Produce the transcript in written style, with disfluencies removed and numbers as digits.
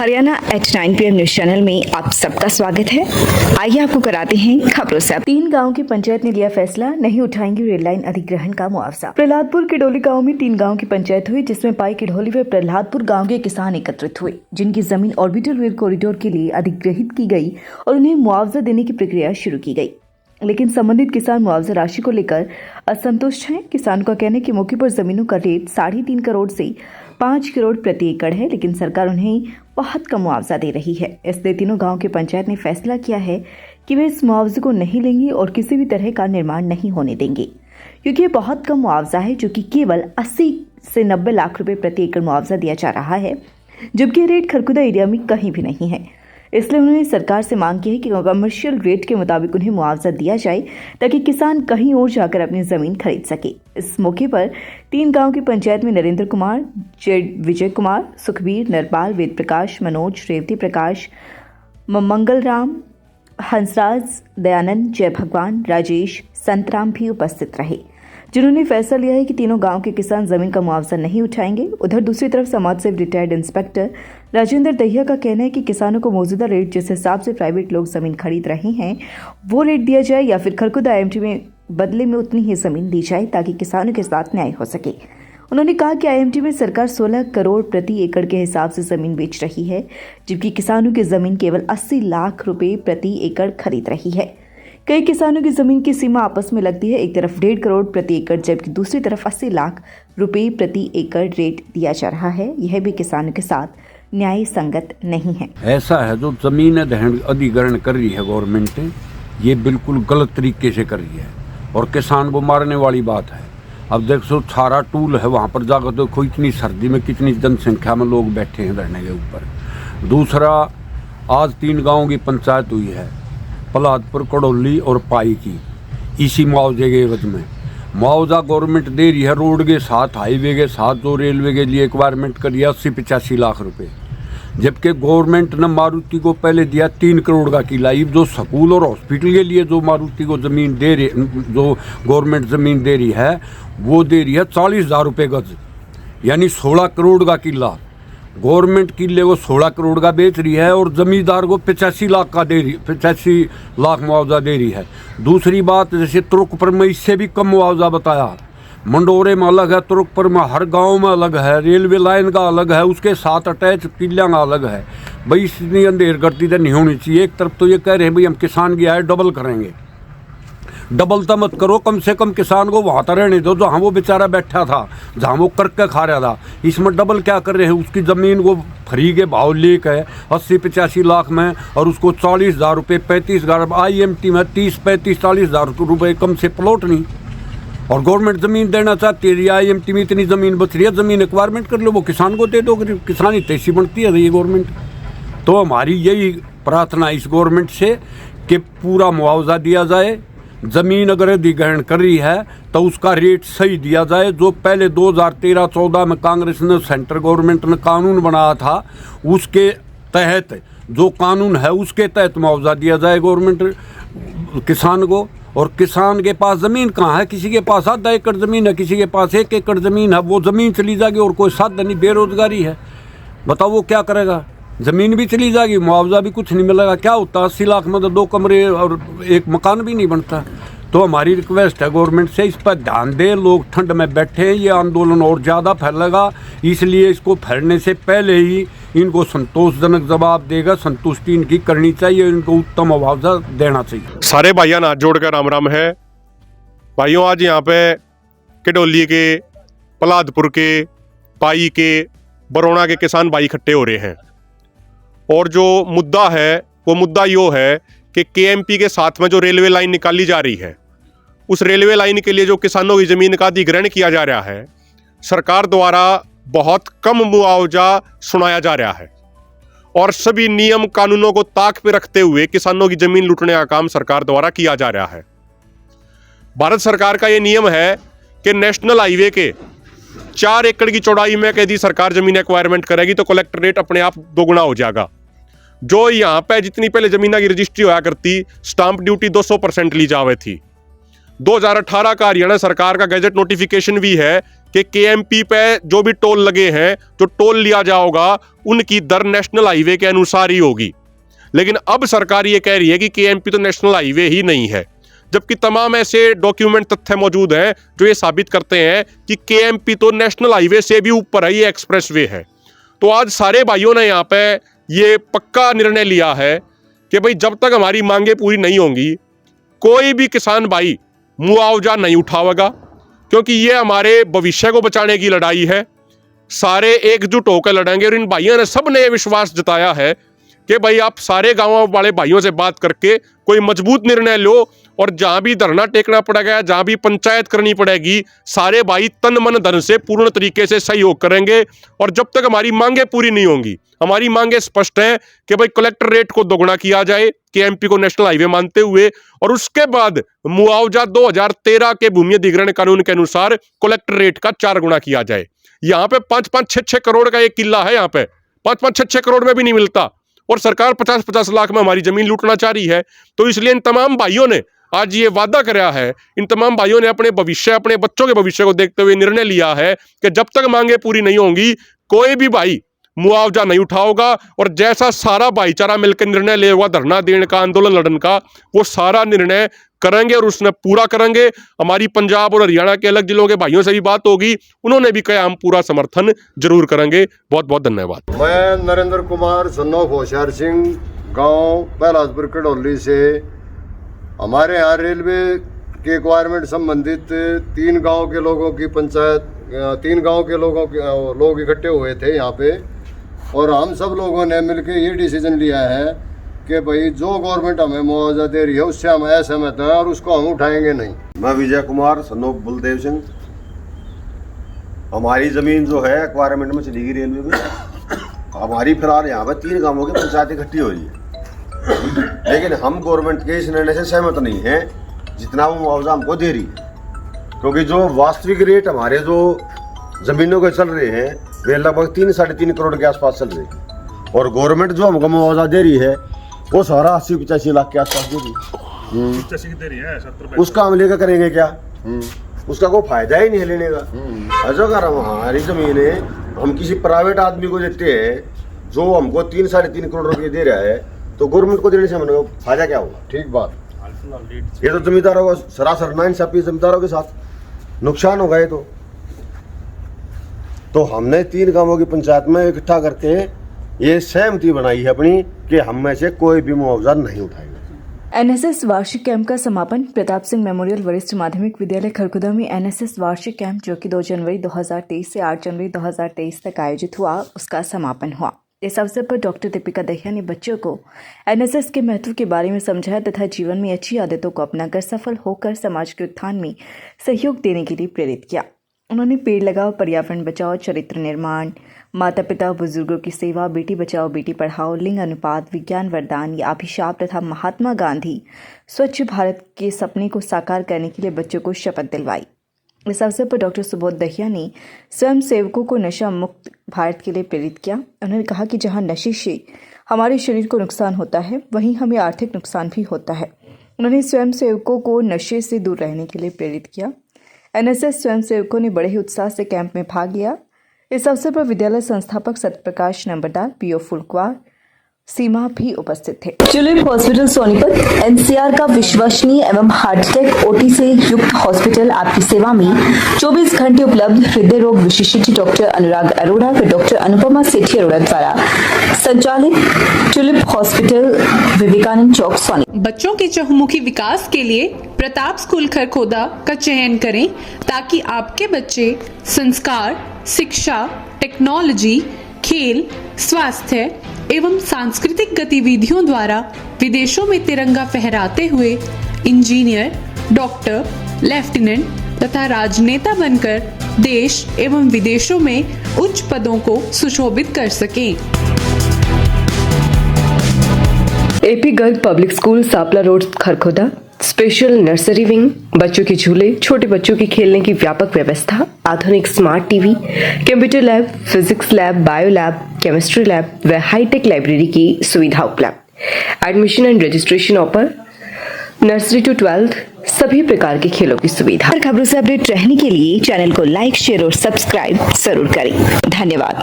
Haryana H9 PM news channel में आप सबका स्वागत है। आइए आपको कराते हैं खबरों से। 3 गांव की पंचायत ने लिया फैसला, नहीं उठाएंगे रेल लाइन अधिग्रहण का मुआवजा। प्रहलादपुर के डोली गांव में 3 गांव की पंचायत हुई, जिसमें पाई की ढोली व प्रहलादपुर गांव के किसान एकत्रित हुए, जिनकी जमीन ऑर्बिटल रेल कॉरिडोर के लिए अधिग्रहित की गई और उन्हें मुआवजा देने की प्रक्रिया शुरू की गई। लेकिन संबंधित किसान मुआवजा राशि को लेकर असंतुष्ट हैं। किसानों का कहना है कि मौके पर जमीनों का रेट 3.5 करोड़ से 5 करोड़ प्रति एकड़ है, लेकिन सरकार उन्हें बहुत कम मुआवजा दे रही है। इसलिए तीनों गांव की पंचायत ने फैसला किया है कि वे इस मुआवजे को नहीं लेंगे और किसी भी तरह का निर्माण नहीं होने देंगे, क्योंकि ये बहुत कम मुआवजा है, जो कि केवल 80 से 90 लाख रुपए प्रति एकड़ मुआवजा दिया जा रहा है, जबकि रेट खरकुदा एरिया में कहीं भी नहीं है। इसलिए उन्होंने सरकार से मांग की है कि कमर्शियल रेट के मुताबिक उन्हें मुआवजा दिया जाए, ताकि किसान कहीं और जाकर अपनी जमीन खरीद सके। इस मौके पर 3 गांव की पंचायत में नरेंद्र कुमार, विजय कुमार, सुखबीर, नरपाल, वेद प्रकाश, मनोज, रेवती प्रकाश, मंगल राम, हंसराज, दयानंद, जय भगवान, राजेश, संतराम भी उपस्थित रहे, जिन्होंने फैसला लिया है कि तीनों गांव के किसान जमीन का मुआवजा नहीं उठाएंगे। उधर दूसरी तरफ समाज से रिटायर्ड इंस्पेक्टर राजेंद्र दहिया का कहना है कि किसानों को मौजूदा रेट जिस हिसाब से प्राइवेट लोग जमीन खरीद रहे हैं वो रेट दिया जाए, या फिर खरकुदा IMT में बदले में उतनी ही जमीन दी जाए, ताकि किसानों के साथ न्याय हो सके। उन्होंने कहा कि IMT में सरकार 16 करोड़ प्रति एकड़ के हिसाब से जमीन बेच रही है, जबकि किसानों की जमीन केवल 80 लाख रुपए प्रति एकड़ खरीद रही है। कई किसानों की जमीन की सीमा आपस में लगती है, एक तरफ 1.5 करोड़ प्रति एकड़, जबकि दूसरी तरफ 80 लाख रुपए प्रति एकड़ रेट दिया जा रहा है। यह भी किसानों के साथ न्याय संगत नहीं है। ऐसा है, जो जमीन अधिग्रहण कर रही है गवर्नमेंट, ये बिल्कुल गलत तरीके से कर रही है और किसान को मारने वाली बात है। अब देखो सारा टूल है, वहाँ पर जाकर देखो इतनी सर्दी में कितनी जनसंख्या में लोग बैठे हैं धरने के ऊपर। दूसरा, आज 3 गाँव की पंचायत हुई है, प्रहलादपुर, कड़ोली और पाई की, इसी मुआवजे के एवज में मुआवजा गवर्नमेंट दे रही है। रोड के साथ, हाईवे के साथ जो रेलवे के लिए रिक्वायरमेंट करी है 80-85 लाख रुपए, जबकि गवर्नमेंट ने मारुति को पहले दिया 3 करोड़ का किला। जो स्कूल और हॉस्पिटल के लिए जो मारुति को ज़मीन दे रही, जो गवर्नमेंट ज़मीन दे रही है, वो दे रही है 40,000 रुपये गज, यानी 16 करोड़ का किला। गवर्नमेंट किले को 16 करोड़ का बेच रही है और जमींदार को 85 लाख का दे रही, 85 लाख मुआवजा दे रही है। दूसरी बात, जैसे तुर्कपुर में इससे भी कम मुआवजा बताया, मंडोरे में अलग है, तुर्कपुर में हर गांव में अलग है, रेलवे लाइन का अलग है, उसके साथ अटैच किला का अलग है। भाई इतनी अंधेर गर्दी तो नहीं होनी चाहिए। एक तरफ तो ये कह रहे हैं भाई हम किसान की आय डबल करेंगे, डबल तो मत करो, कम से कम किसान को वहाँ तो रहने दो जहाँ वो बेचारा बैठा था, जहाँ वो करके खा रहा था। इसमें डबल क्या कर रहे हैं, उसकी ज़मीन को फ्री के भाव लेकर 80-85 लाख में, और उसको 40,000 रुपये, 35,000, IMT में 30-35-40,000 रुपये कम से प्लॉट नहीं। और गवर्नमेंट ज़मीन देना चाहती है, IMT में इतनी ज़मीन बच रही है, ज़मीन रिक्वायरमेंट कर लो, वो किसान को दे दो, किसानी तैसी बनती है ये गवर्नमेंट। तो हमारी यही प्रार्थना इस गवर्नमेंट से कि पूरा मुआवजा दिया जाए। ज़मीन अगर अधिग्रहण कर रही है तो उसका रेट सही दिया जाए। जो पहले 2013-14 में कांग्रेस ने, सेंट्रल गवर्नमेंट ने कानून बनाया था, उसके तहत जो कानून है उसके तहत मुआवजा दिया जाए गवर्नमेंट किसान को। और किसान के पास ज़मीन कहाँ है, किसी के पास आधा एकड़ ज़मीन है, किसी के पास 1 एकड़ ज़मीन है, वो ज़मीन चली जाएगी और कोई साधन नहीं, बेरोजगारी है, बताओ वो क्या करेगा। ज़मीन भी चली जाएगी, मुआवजा भी कुछ नहीं मिलेगा। क्या होता है, 80 लाख में तो 2 कमरे और 1 मकान भी नहीं बनता। तो हमारी रिक्वेस्ट है गवर्नमेंट से, इस पर ध्यान दे। लोग ठंड में बैठे हैं, ये आंदोलन और ज़्यादा फैलेगा, इसलिए इसको फैलने से पहले ही इनको संतोषजनक जवाब देगा, संतुष्टि इनकी करनी चाहिए, इनको उत्तम मुआवजा देना चाहिए। सारे भाइयों हाथ जोड़कर राम राम है। भाइयों, आज यहाँ पे कड़ोली के, प्रहलादपुर के, पाई के, बरौना के किसान भाई इकट्ठे हो रहे हैं, और जो मुद्दा है वो मुद्दा यो है कि KMP के साथ में जो रेलवे लाइन निकाली जा रही है, उस रेलवे लाइन के लिए जो किसानों की ज़मीन का अधिग्रहण किया जा रहा है, सरकार द्वारा बहुत कम मुआवजा सुनाया जा रहा है, और सभी नियम कानूनों को ताक पे रखते हुए किसानों की ज़मीन लूटने का काम सरकार द्वारा किया जा रहा है। भारत सरकार का ये नियम है कि नेशनल हाईवे के 4 एकड़ की चौड़ाई में यदि सरकार ज़मीन एक्वायरमेंट करेगी तो कलेक्टर रेट अपने आप 2 गुना हो जाएगा। जो यहाँ पे जितनी पहले ज़मीन की रजिस्ट्री होया करती, स्टाम्प ड्यूटी 200% ली जावे थी। 2018 का हरियाणा सरकार का गैजेट नोटिफिकेशन भी है कि केएमपी पे जो भी टोल लगे हैं, जो टोल लिया जाएगा, उनकी दर नेशनल हाईवे के अनुसार ही होगी। लेकिन अब सरकार ये कह रही है कि केएमपी तो नेशनल हाईवे ही नहीं है, जबकि तमाम ऐसे डॉक्यूमेंट तथ्य मौजूद हैं जो ये साबित करते हैं कि केएमपी तो नेशनल हाईवे से भी ऊपर है, ये एक्सप्रेसवे है। तो आज सारे भाइयों ने यहाँ पे ये पक्का निर्णय लिया है कि भाई जब तक हमारी मांगे पूरी नहीं होंगी, कोई भी किसान भाई मुआवजा नहीं उठावेगा, क्योंकि ये हमारे भविष्य को बचाने की लड़ाई है। सारे एकजुट होकर लड़ेंगे और इन भाइयों ने सबने ये विश्वास जताया है कि भाई आप सारे गांवों वाले भाइयों से बात करके कोई मजबूत निर्णय लो, और जहां भी धरना टेकना पड़ेगा, जहां भी पंचायत करनी पड़ेगी, सारे भाई तन मन धन से पूर्ण तरीके से सहयोग करेंगे। और जब तक हमारी मांगे पूरी नहीं होंगी, हमारी मांगे स्पष्ट है कि भाई कलेक्टर रेट को दोगुना किया जाए केएमपी को नेशनल हाईवे मानते हुए, और उसके बाद मुआवजा 2013 के भूमि अधिग्रहण कानून के अनुसार कलेक्टर रेट का 4 गुना किया जाए। यहाँ पे 5-5, 6-6 करोड़ का एक किला है, यहाँ पे 5-5, 6-6 करोड़ में भी नहीं मिलता, और सरकार 50-50 लाख में हमारी जमीन लूटना चाह रही है। तो इसलिए इन तमाम भाइयों ने आज ये वादा कराया है, इन तमाम भाइयों ने अपने भविष्य, अपने बच्चों के भविष्य को देखते हुए निर्णय लिया है कि जब तक मांगे पूरी नहीं होंगी, कोई भी भाई मुआवजा नहीं उठाओगा। और जैसा सारा भाईचारा मिलकर निर्णय ले होगा धरना देने का, आंदोलन लड़ने का, वो सारा निर्णय करेंगे और उसने पूरा करेंगे। हमारी पंजाब और हरियाणा के अलग जिलों के भाइयों से भी बात होगी, उन्होंने भी कहा हम पूरा समर्थन जरूर करेंगे। बहुत बहुत धन्यवाद। मैं नरेंद्र कुमार सन्नोफ होशियार सिंह, गांव पहलाजपुर कडोली से। हमारे यहाँ रेलवे के रिक्वायरमेंट संबंधित 3 गांव के लोगों की पंचायत, 3 गांव के लोग इकट्ठे हुए थे यहाँ पे, और हम सब लोगों ने मिलकर ये डिसीजन लिया है कि भाई जो गवर्नमेंट हमें मुआवजा दे रही है उससे हम असहमत हैं और उसको हम उठाएंगे नहीं। मैं विजय कुमार सन्नोफ बलदेव सिंह। हमारी ज़मीन जो है एक्वायरमेंट में चली गई रेलवे में। हमारी फिलहाल यहाँ पर 3 गांवों की पंचायत इकट्ठी हो रही है, लेकिन हम गवर्नमेंट के इस निर्णय से सहमत नहीं हैं जितना वो मुआवजा हमको दे रही है, क्योंकि जो वास्तविक रेट हमारे जो ज़मीनों के चल रहे हैं वे लगभग 3-3.5 करोड़ के आसपास चल रहे हैं, और गवर्नमेंट जो हमको मुआवजा दे रही है वो सारा 80-85 लाख के आसपास दे रही है। उसका हम लेकर करेंगे क्या? उसका कोई फायदा ही नहीं है लेने का। ऐसा कर हमारी जमीन है, हम किसी प्राइवेट आदमी को देते हैं जो हमको 3-3.5 करोड़ रुपये दे रहा है, तो गवर्नमेंट को देने से हमें फायदा क्या होगा? ठीक बात। ये तो जमींदारों को सरासर नाइंसाफी, जमींदारों के साथ नुकसान होगा ये तो हमने 3 गांवों की पंचायत में इकट्ठा करके ये सहमति बनाई है अपनी कि हम में से कोई भी मुआवजा नहीं उठाएगा। एनएसएस वार्षिक कैंप का समापन प्रताप सिंह मेमोरियल वरिष्ठ माध्यमिक विद्यालय खरखुदा में एनएसएस वार्षिक कैंप जो कि 2 जनवरी 2023 से 8 जनवरी 2023 तक आयोजित हुआ, उसका समापन हुआ। इस अवसर पर डॉक्टर दीपिका दहिया ने बच्चों को एनएसएस के महत्व के बारे में समझाया तथा जीवन में अच्छी आदतों को अपनाकर सफल होकर समाज के उत्थान में सहयोग देने के लिए प्रेरित किया। उन्होंने पेड़ लगाओ, पर्यावरण बचाओ, चरित्र निर्माण, माता पिता बुजुर्गों की सेवा, बेटी बचाओ बेटी पढ़ाओ, लिंग अनुपात, विज्ञान वरदान या अभिशाप तथा महात्मा गांधी स्वच्छ भारत के सपने को साकार करने के लिए बच्चों को शपथ दिलवाई। इस अवसर पर डॉक्टर सुबोध दहिया ने स्वयं सेवकों को नशा मुक्त भारत के लिए प्रेरित किया। उन्होंने कहा कि जहां नशे से हमारे शरीर को नुकसान होता है, वहीं हमें आर्थिक नुकसान भी होता है। उन्होंने स्वयं सेवकों को नशे से दूर रहने के लिए प्रेरित किया। एनएसएस स्वयं सेवकों ने बड़े ही उत्साह से कैंप में भाग लिया। इस अवसर पर विद्यालय संस्थापक सत्यप्रकाश नंबरदार, पीओ फुलकुआर, सीमा भी उपस्थित थे। ट्यूलिप हॉस्पिटल सोनीपत एनसीआर का विश्वसनीय एवं हार्टटेक ओटी से युक्त हॉस्पिटल आपकी सेवा में 24 घंटे उपलब्ध। हृदय रोग विशेषज्ञ डॉक्टर अनुराग अरोड़ा व डॉक्टर अनुपमा सेठी अरोड़ा द्वारा संचालित ट्यूलिप हॉस्पिटल, विवेकानंद चौक, सोनी। बच्चों के चहुमुखी विकास के लिए प्रताप स्कूल खरखोदा का चयन करें ताकि आपके बच्चे संस्कार, शिक्षा, टेक्नोलॉजी, खेल, स्वास्थ्य एवं सांस्कृतिक गतिविधियों द्वारा विदेशों में तिरंगा फहराते हुए इंजीनियर, डॉक्टर, लेफ्टिनेंट तथा राजनेता बनकर देश एवं विदेशों में उच्च पदों को सुशोभित कर सकें। AP Garg public school, Sapla road, Kharkhoda. Special nursery wing, बच्चों के झूले, छोटे बच्चों की खेलने की व्यापक व्यवस्था, आधुनिक smart TV, computer lab, physics lab, bio lab, chemistry lab व हाईटेक लाइब्रेरी की सुविधा उपलब्ध। Admission and registration open. Nursery to 12th सभी प्रकार के खेलों की सुविधा। हर खबरों से अपडेट रहने के लिए चैनल को लाइक, शेयर और सब्सक्राइब जरूर करें। धन्यवाद।